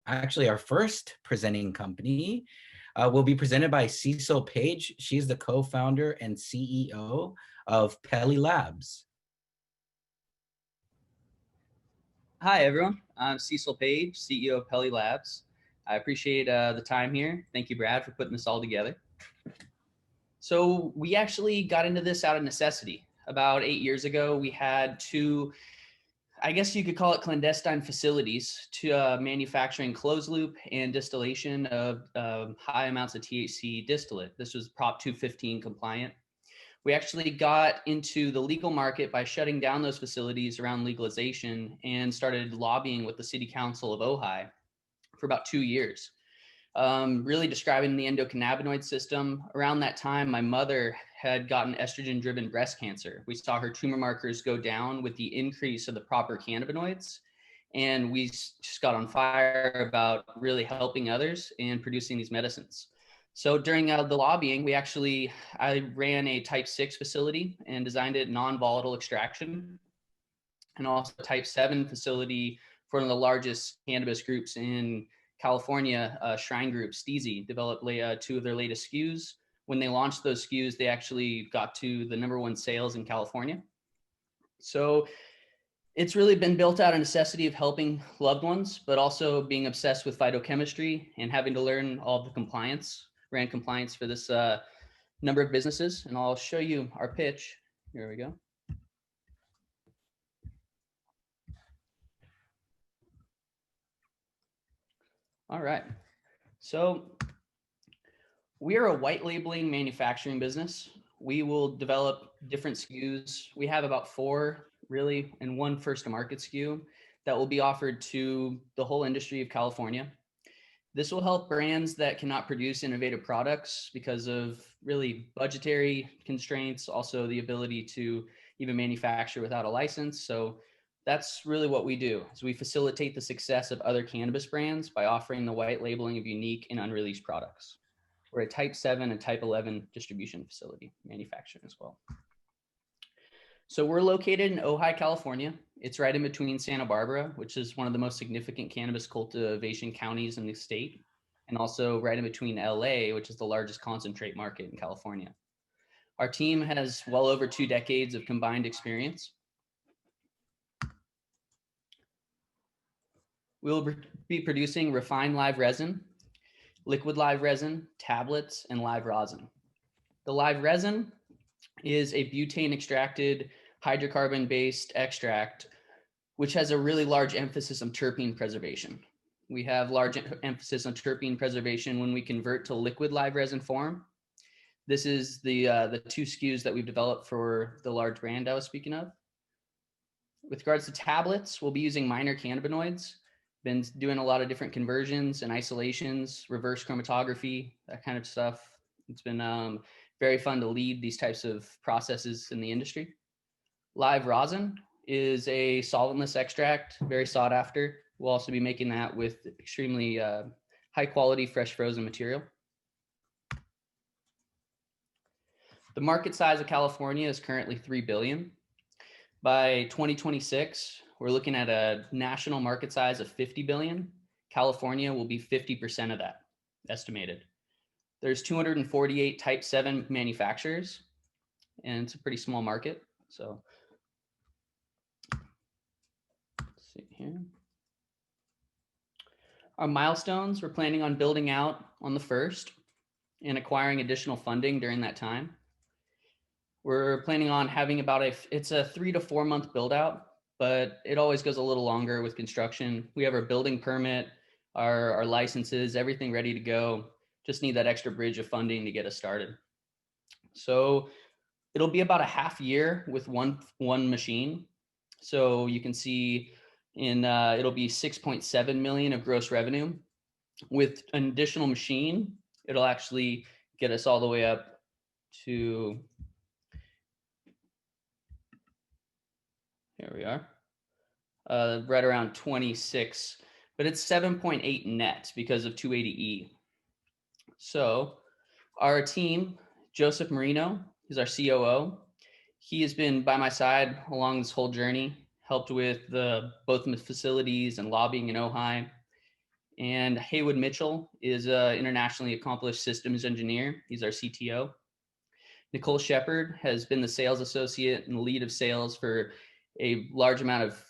Actually, our first presenting company will be presented by Cecil Page. She's the co-founder and CEO of Peli Labs. Hi, everyone. I'm Cecil Page, CEO of Peli Labs. I appreciate the time here. Thank you, Brad, for putting this all together. So we actually got into this out of necessity. About 8 years ago, we had two, I guess you could call it clandestine facilities to manufacturing closed loop and distillation of high amounts of THC distillate. This was Prop 215 compliant. We actually got into the legal market by shutting down those facilities around legalization and started lobbying with the City Council of Ojai for about 2 years, really describing the endocannabinoid system. Around that time, my mother had gotten estrogen-driven breast cancer. We saw her tumor markers go down with the increase of the proper cannabinoids, and we just got on fire about really helping others and producing these medicines. So during the lobbying, I ran a type 6 facility and designed it non-volatile extraction, and also a type 7 facility for one of the largest cannabis groups in California, Shrine Group, Steezy, developed two of their latest SKUs. When they launched those SKUs, they actually got to the #1 sales in California. So it's really been built out of necessity of helping loved ones, but also being obsessed with phytochemistry and having to learn all the compliance, brand compliance for this number of businesses. And I'll show you our pitch. Here we go. All right. So we are a white labeling manufacturing business. We will develop different SKUs. We have about 4 really, and 1 first to market SKU that will be offered to the whole industry of California. This will help brands that cannot produce innovative products because of really budgetary constraints, also the ability to even manufacture without a license. So that's really what we do, is we facilitate the success of other cannabis brands by offering the white labeling of unique and unreleased products. We're a type 7 and type 11 distribution facility, manufacturing as well. So we're located in Ojai, California. It's right in between Santa Barbara, which is one of the most significant cannabis cultivation counties in the state, and also right in between LA, which is the largest concentrate market in California. Our team has well over 2 decades of combined experience. We'll be producing refined live resin, liquid live resin, tablets, and live rosin. The live resin is a butane extracted hydrocarbon based extract, which has a really large emphasis on terpene preservation. We have large emphasis on terpene preservation when we convert to liquid live resin form. This is the 2 SKUs that we've developed for the large brand I was speaking of. With regards to tablets, we'll be using minor cannabinoids. Been doing a lot of different conversions and isolations, reverse chromatography, that kind of stuff. It's been very fun to lead these types of processes in the industry. Live rosin is a solventless extract, very sought after. We'll also be making that with extremely high quality, fresh frozen material. The market size of California is currently $3 billion. By 2026, we're looking at a national market size of $50 billion. California will be 50% of that, estimated. There's 248 type 7 manufacturers, and it's a pretty small market. So let's see here. Our milestones, we're planning on building out on the 1st and acquiring additional funding during that time. We're planning on having it's a 3 to 4 month build out, but it always goes a little longer with construction. We have our building permit, our licenses, everything ready to go. Just need that extra bridge of funding to get us started. So it'll be about a half year with one machine. So you can see it'll be 6.7 million of gross revenue. With an additional machine, it'll actually get us all the way up to, here we are, right around 26, but it's 7.8 net because of 280E. So our team, Joseph Marino is our COO. He has been by my side along this whole journey, helped with both the facilities and lobbying in Ojai. And Haywood Mitchell is an internationally accomplished systems engineer. He's our CTO. Nicole Shepard has been the sales associate and lead of sales for a large amount of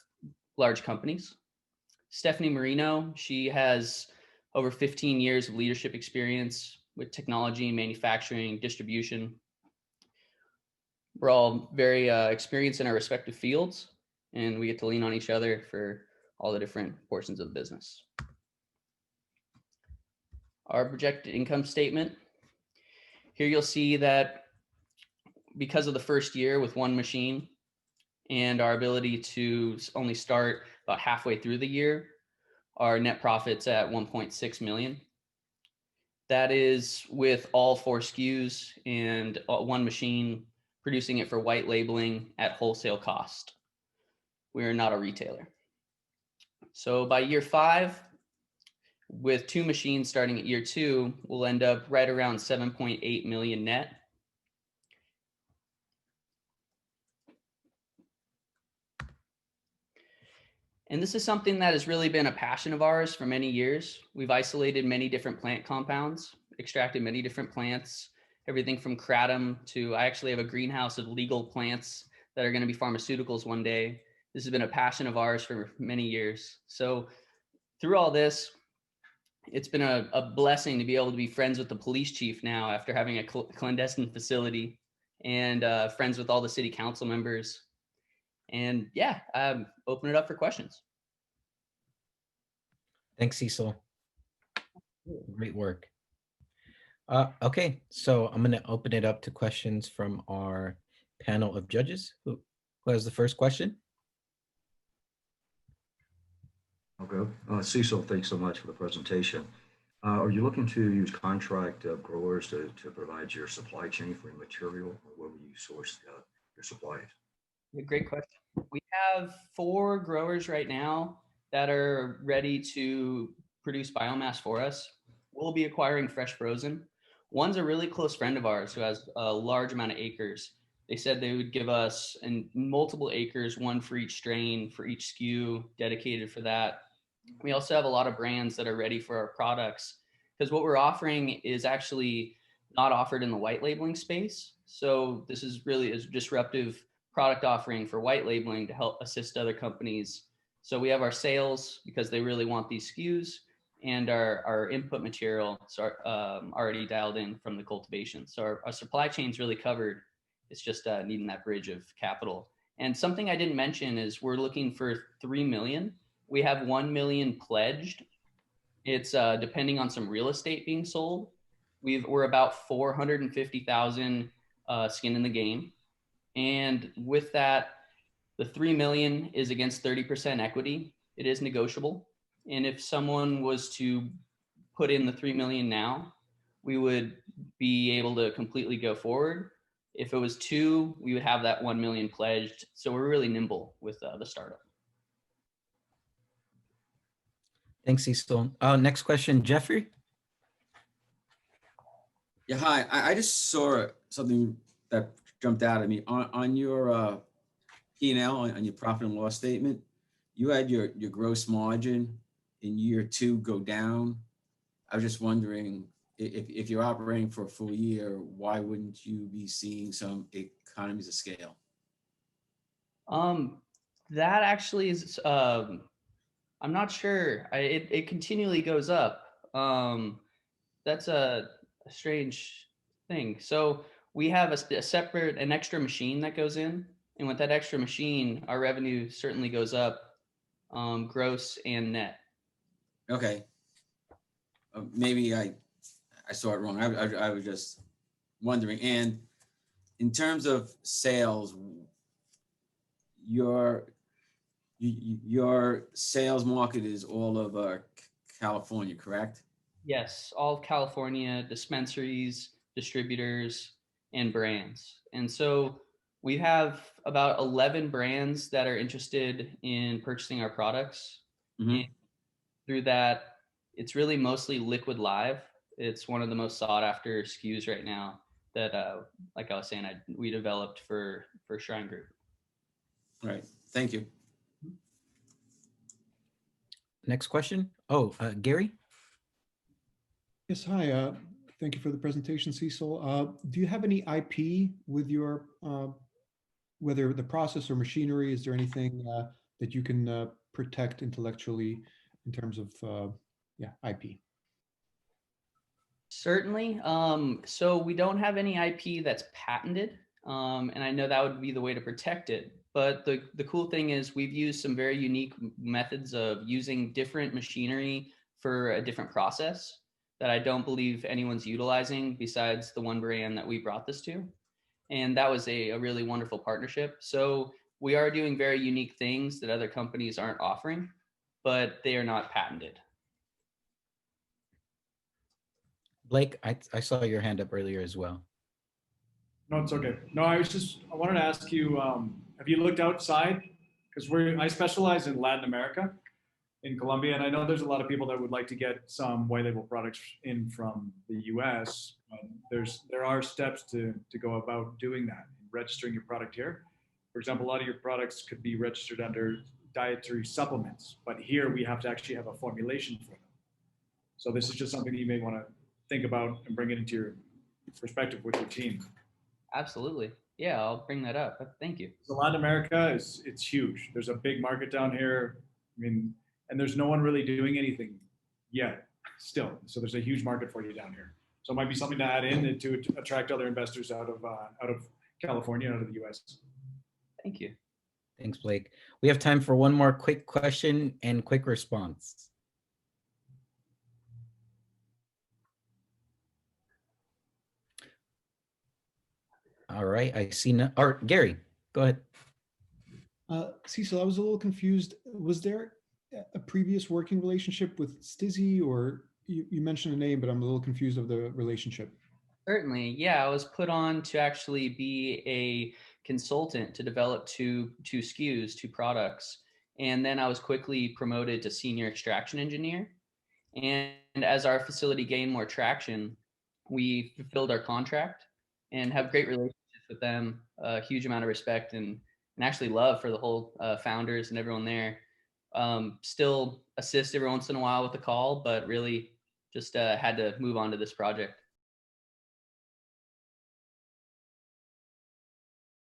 large companies. Stephanie Marino, she has over 15 years of leadership experience with technology, manufacturing, distribution. We're all very experienced in our respective fields, and we get to lean on each other for all the different portions of the business. Our projected income statement. Here you'll see that because of the first year with one machine and our ability to only start about halfway through the year, our net profit's at 1.6 million. That is with all 4 SKUs and one machine producing it for white labeling at wholesale cost. We are not a retailer. So by year 5, with 2 machines starting at year 2, we'll end up right around 7.8 million net. And this is something that has really been a passion of ours for many years. We've isolated many different plant compounds, extracted many different plants, everything from kratom to, I actually have a greenhouse of legal plants that are going to be pharmaceuticals one day. This has been a passion of ours for many years. So through all this, it's been a blessing to be able to be friends with the police chief now after having a clandestine facility, and friends with all the city council members. And yeah, open it up for questions. Thanks, Cecil. Great work. Okay, so I'm going to open it up to questions from our panel of judges. Who has the first question? I'll go. Cecil, thanks so much for the presentation. Are you looking to use contract growers to provide your supply chain for your material, or where will you source your supplies? Great question. We have 4 growers right now that are ready to produce biomass for us. We'll be acquiring fresh frozen. One's a really close friend of ours who has a large amount of acres. They said they would give us multiple acres, one for each strain, for each SKU, dedicated for that. We also have a lot of brands that are ready for our products, because what we're offering is actually not offered in the white labeling space. So this is really a disruptive product offering for white labeling to help assist other companies. So we have our sales, because they really want these SKUs, and our input material already dialed in from the cultivation. So our supply chain's really covered. It's just needing that bridge of capital. And something I didn't mention is we're looking for 3 million. We have 1 million pledged. It's depending on some real estate being sold. We're about 450,000 skin in the game. And with that, the 3 million is against 30% equity. It is negotiable. And if someone was to put in the 3 million now, we would be able to completely go forward. If it was 2, we would have that 1 million pledged. So we're really nimble with the startup. Thanks, Cecil. Next question, Jeffrey. Yeah, hi. I just saw something that jumped out at me on your P&L, on your profit and loss statement. You had your gross margin in year 2 go down. I was just wondering, if you're operating for a full year, why wouldn't you be seeing some economies of scale? That actually is, I'm not sure. It continually goes up. That's a strange thing. So we have a separate, an extra machine that goes in. And with that extra machine, our revenue certainly goes up, gross and net. Okay. Maybe I saw it wrong. I was just wondering. And in terms of sales, your sales market is all over California, correct? Yes, all of California, dispensaries, distributors, and brands. And so we have about 11 brands that are interested in purchasing our products. Mm-hmm. And through that, it's really mostly Liquid Live. It's one of the most sought after SKUs right now that, like I was saying, we developed for Shrine Group. Right. Thank you. Next question. Oh, Gary? Yes, hi. Thank you for the presentation, Cecil. Do you have any IP with your, whether the process or machinery? Is there anything that you can protect intellectually in terms of, yeah, IP? Certainly. So we don't have any IP that's patented, and I know that would be the way to protect it. But the cool thing is we've used some very unique methods of using different machinery for a different process that I don't believe anyone's utilizing besides the one brand that we brought this to. And that was a really wonderful partnership. So we are doing very unique things that other companies aren't offering, but they are not patented. Blake, I saw your hand up earlier as well. No, it's okay. No, I wanted to ask you, have you looked outside? Because I specialize in Latin America, in Colombia, and I know there's a lot of people that would like to get some white label products in from the US. There are steps to go about doing that, registering your product here. For example, a lot of your products could be registered under dietary supplements, but here we have to actually have a formulation for them. So this is just something you may want to think about and bring it into your perspective with your team. Absolutely. Yeah, I'll bring that up. Thank you. So Latin America it's huge. There's a big market down here. I mean, and there's no one really doing anything yet still. So there's a huge market for you down here. So it might be something to add in to attract other investors out of California, out of the US. Thank you. Thanks, Blake. We have time for one more quick question and quick response. All right, I see no, or Gary, go ahead. Cecil, I was a little confused. Was there a previous working relationship with Stizzy, or you mentioned a name, but I'm a little confused of the relationship. Certainly. Yeah, I was put on to actually be a consultant to develop two SKUs, two products. And then I was quickly promoted to senior extraction engineer. And as our facility gained more traction, we fulfilled our contract and have great relationships with them, a huge amount of respect and actually love for the whole founders and everyone there. Still assist every once in a while with the call, but really just had to move on to this project.